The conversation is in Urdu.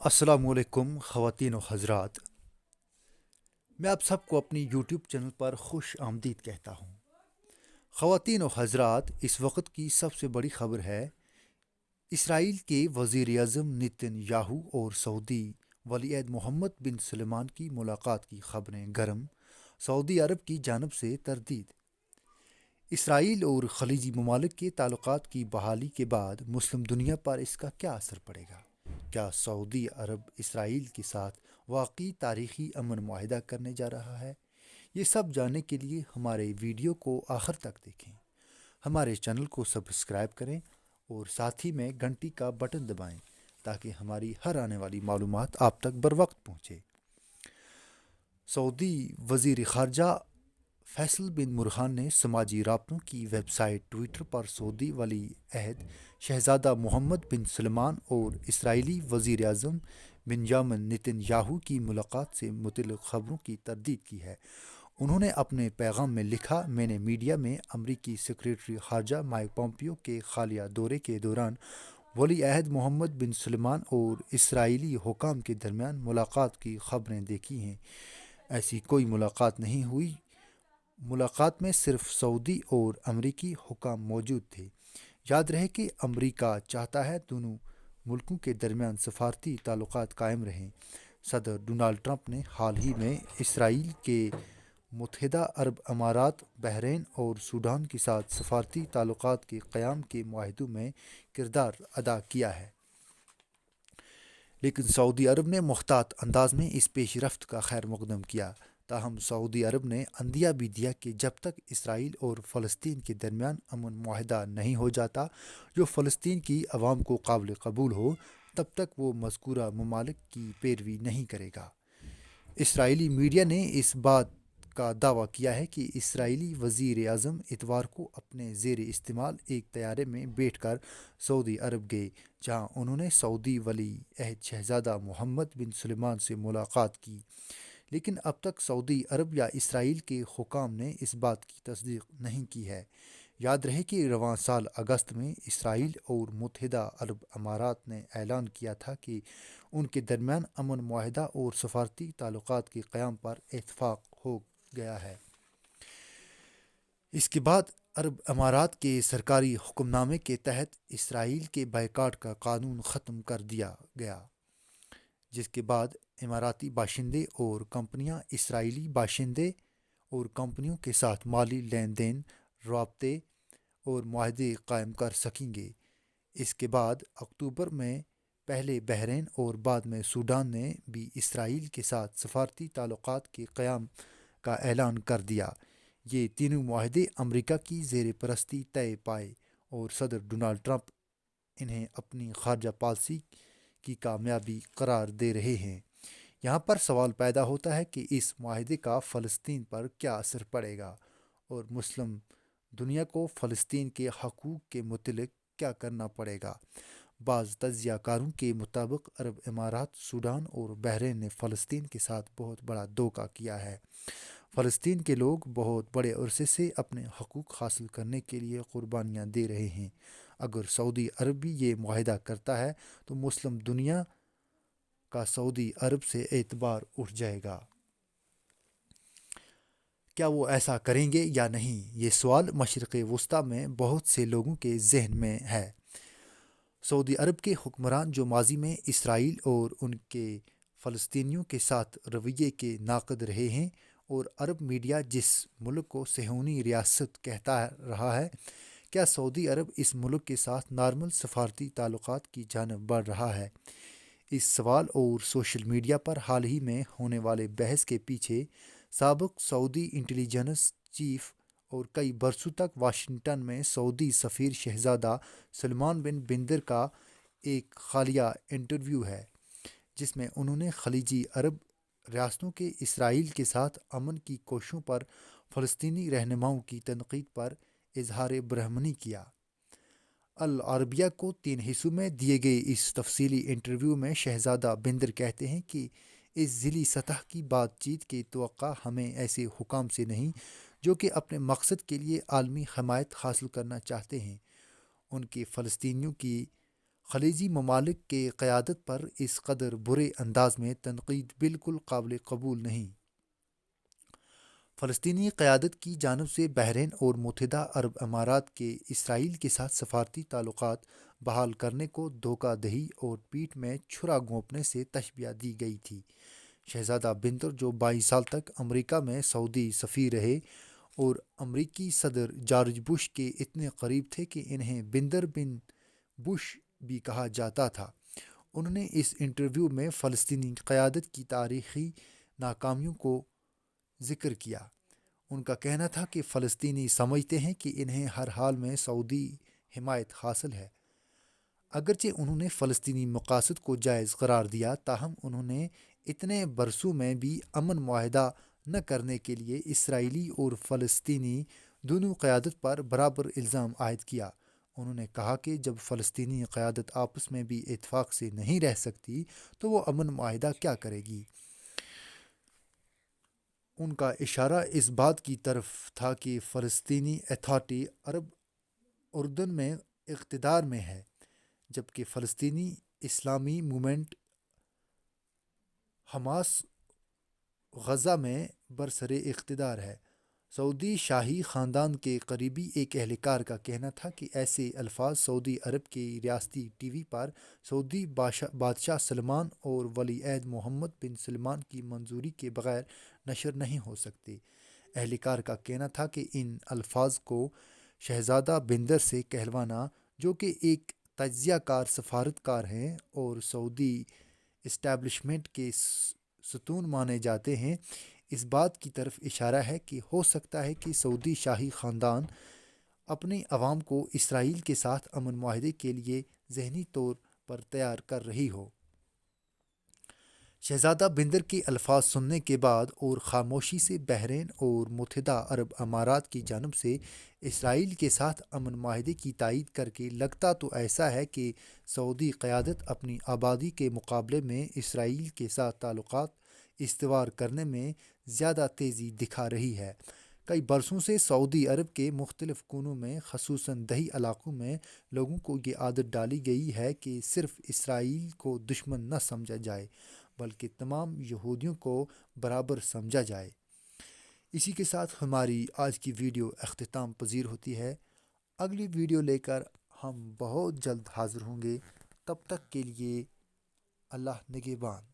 السلام علیکم خواتین و حضرات، میں آپ سب کو اپنی یوٹیوب چینل پر خوش آمدید کہتا ہوں۔ خواتین و حضرات، اس وقت کی سب سے بڑی خبر ہے اسرائیل کے وزیر اعظم نیتن یاہو اور سعودی ولی عہد محمد بن سلمان کی ملاقات کی خبریں گرم، سعودی عرب کی جانب سے تردید۔ اسرائیل اور خلیجی ممالک کے تعلقات کی بحالی کے بعد مسلم دنیا پر اس کا کیا اثر پڑے گا؟ کیا سعودی عرب اسرائیل کے ساتھ واقعی تاریخی امن معاہدہ کرنے جا رہا ہے؟ یہ سب جاننے کے لیے ہمارے ویڈیو کو آخر تک دیکھیں، ہمارے چینل کو سبسکرائب کریں اور ساتھ ہی میں گھنٹی کا بٹن دبائیں تاکہ ہماری ہر آنے والی معلومات آپ تک بر وقت پہنچے۔ سعودی وزیر خارجہ فیصل بن مرغان نے سماجی رابطوں کی ویب سائٹ ٹویٹر پر سعودی ولی عہد شہزادہ محمد بن سلمان اور اسرائیلی وزیر اعظم بنجامن نیتن یاہو کی ملاقات سے متعلق خبروں کی تردید کی ہے۔ انہوں نے اپنے پیغام میں لکھا، میں نے میڈیا میں امریکی سیکریٹری خارجہ مائک پومپیو کے حالیہ دورے کے دوران ولی عہد محمد بن سلمان اور اسرائیلی حکام کے درمیان ملاقات کی خبریں دیکھی ہیں۔ ایسی کوئی ملاقات نہیں ہوئی۔ ملاقات میں صرف سعودی اور امریکی حکام موجود تھے۔ یاد رہے کہ امریکہ چاہتا ہے دونوں ملکوں کے درمیان سفارتی تعلقات قائم رہیں۔ صدر ڈونالڈ ٹرمپ نے حال ہی میں اسرائیل کے متحدہ عرب امارات، بحرین اور سوڈان کے ساتھ سفارتی تعلقات کے قیام کے معاہدوں میں کردار ادا کیا ہے، لیکن سعودی عرب نے محتاط انداز میں اس پیش رفت کا خیر مقدم کیا۔ تاہم سعودی عرب نے عندیہ بھی دیا کہ جب تک اسرائیل اور فلسطین کے درمیان امن معاہدہ نہیں ہو جاتا جو فلسطین کی عوام کو قابل قبول ہو، تب تک وہ مذکورہ ممالک کی پیروی نہیں کرے گا۔ اسرائیلی میڈیا نے اس بات کا دعویٰ کیا ہے کہ اسرائیلی وزیر اعظم اتوار کو اپنے زیر استعمال ایک طیارے میں بیٹھ کر سعودی عرب گئے، جہاں انہوں نے سعودی ولی عہد شہزادہ محمد بن سلمان سے ملاقات کی، لیکن اب تک سعودی عرب یا اسرائیل کے حکام نے اس بات کی تصدیق نہیں کی ہے۔ یاد رہے کہ رواں سال اگست میں اسرائیل اور متحدہ عرب امارات نے اعلان کیا تھا کہ ان کے درمیان امن معاہدہ اور سفارتی تعلقات کے قیام پر اتفاق ہو گیا ہے۔ اس کے بعد عرب امارات کے سرکاری حکم نامے کے تحت اسرائیل کے بائیکاٹ کا قانون ختم کر دیا گیا، جس کے بعد اماراتی باشندے اور کمپنیاں اسرائیلی باشندے اور کمپنیوں کے ساتھ مالی لین دین، رابطے اور معاہدے قائم کر سکیں گے۔ اس کے بعد اکتوبر میں پہلے بحرین اور بعد میں سوڈان نے بھی اسرائیل کے ساتھ سفارتی تعلقات کے قیام کا اعلان کر دیا۔ یہ تینوں معاہدے امریکہ کی زیر پرستی طے پائے اور صدر ڈونالڈ ٹرمپ انہیں اپنی خارجہ پالیسی کی کامیابی قرار دے رہے ہیں۔ یہاں پر سوال پیدا ہوتا ہے کہ اس معاہدے کا فلسطین پر کیا اثر پڑے گا اور مسلم دنیا کو فلسطین کے حقوق کے متعلق کیا کرنا پڑے گا۔ بعض تجزیہ کاروں کے مطابق عرب امارات، سوڈان اور بحرین نے فلسطین کے ساتھ بہت بڑا دھوکہ کیا ہے۔ فلسطین کے لوگ بہت بڑے عرصے سے اپنے حقوق حاصل کرنے کے لیے قربانیاں دے رہے ہیں۔ اگر سعودی عرب بھی یہ معاہدہ کرتا ہے تو مسلم دنیا کا سعودی عرب سے اعتبار اٹھ جائے گا۔ کیا وہ ایسا کریں گے یا نہیں؟ یہ سوال مشرق وسطیٰ میں بہت سے لوگوں کے ذہن میں ہے۔ سعودی عرب کے حکمران جو ماضی میں اسرائیل اور ان کے فلسطینیوں کے ساتھ رویے کے ناقد رہے ہیں، اور عرب میڈیا جس ملک کو صہیونی ریاست کہتا رہا ہے، کیا سعودی عرب اس ملک کے ساتھ نارمل سفارتی تعلقات کی جانب بڑھ رہا ہے؟ اس سوال اور سوشل میڈیا پر حال ہی میں ہونے والے بحث کے پیچھے سابق سعودی انٹیلی جنس چیف اور کئی برسوں تک واشنگٹن میں سعودی سفیر شہزادہ سلمان بن بندر کا ایک حالیہ انٹرویو ہے، جس میں انہوں نے خلیجی عرب ریاستوں کے اسرائیل کے ساتھ امن کی کوششوں پر فلسطینی رہنماؤں کی تنقید پر اظہار برہمنی کیا۔ العربیہ کو 3 حصوں میں دیے گئے اس تفصیلی انٹرویو میں شہزادہ بندر کہتے ہیں کہ اس ذیلی سطح کی بات چیت کی توقع ہمیں ایسے حکام سے نہیں جو کہ اپنے مقصد کے لیے عالمی حمایت حاصل کرنا چاہتے ہیں۔ ان کے فلسطینیوں کی خلیجی ممالک کے قیادت پر اس قدر برے انداز میں تنقید بالکل قابل قبول نہیں۔ فلسطینی قیادت کی جانب سے بحرین اور متحدہ عرب امارات کے اسرائیل کے ساتھ سفارتی تعلقات بحال کرنے کو دھوکہ دہی اور پیٹھ میں چھرا گھونپنے سے تشبیہ دی گئی تھی۔ شہزادہ بندر، جو 22 سال تک امریکہ میں سعودی سفیر رہے اور امریکی صدر جارج بش کے اتنے قریب تھے کہ انہیں بندر بن بش بھی کہا جاتا تھا، انہوں نے اس انٹرویو میں فلسطینی قیادت کی تاریخی ناکامیوں کو ذکر کیا۔ ان کا کہنا تھا کہ فلسطینی سمجھتے ہیں کہ انہیں ہر حال میں سعودی حمایت حاصل ہے۔ اگرچہ انہوں نے فلسطینی مقاصد کو جائز قرار دیا، تاہم انہوں نے اتنے برسوں میں بھی امن معاہدہ نہ کرنے کے لیے اسرائیلی اور فلسطینی دونوں قیادت پر برابر الزام عائد کیا۔ انہوں نے کہا کہ جب فلسطینی قیادت آپس میں بھی اتفاق سے نہیں رہ سکتی تو وہ امن معاہدہ کیا کرے گی۔ ان کا اشارہ اس بات کی طرف تھا کہ فلسطینی اتھارٹی عرب اردن میں اقتدار میں ہے، جبکہ فلسطینی اسلامی موومنٹ حماس غزہ میں برسر اقتدار ہے۔ سعودی شاہی خاندان کے قریبی ایک اہلکار کا کہنا تھا کہ ایسے الفاظ سعودی عرب کے ریاستی ٹی وی پر سعودی بادشاہ سلمان اور ولی عہد محمد بن سلمان کی منظوری کے بغیر نشر نہیں ہو سکتے۔ اہلکار کا کہنا تھا کہ ان الفاظ کو شہزادہ بندر سے کہلوانا، جو کہ ایک تجزیہ کار سفارتکار ہیں اور سعودی اسٹیبلشمنٹ کے ستون مانے جاتے ہیں، اس بات کی طرف اشارہ ہے کہ ہو سکتا ہے کہ سعودی شاہی خاندان اپنے عوام کو اسرائیل کے ساتھ امن معاہدے کے لیے ذہنی طور پر تیار کر رہی ہو۔ شہزادہ بندر کے الفاظ سننے کے بعد اور خاموشی سے بحرین اور متحدہ عرب امارات کی جانب سے اسرائیل کے ساتھ امن معاہدے کی تائید کر کے لگتا تو ایسا ہے کہ سعودی قیادت اپنی آبادی کے مقابلے میں اسرائیل کے ساتھ تعلقات استوار کرنے میں زیادہ تیزی دکھا رہی ہے۔ کئی برسوں سے سعودی عرب کے مختلف کونوں میں، خصوصاً دیہی علاقوں میں، لوگوں کو یہ عادت ڈالی گئی ہے کہ صرف اسرائیل کو دشمن نہ سمجھا جائے بلکہ تمام یہودیوں کو برابر سمجھا جائے۔ اسی کے ساتھ ہماری آج کی ویڈیو اختتام پذیر ہوتی ہے۔ اگلی ویڈیو لے کر ہم بہت جلد حاضر ہوں گے۔ تب تک کے لیے اللہ نگہبان۔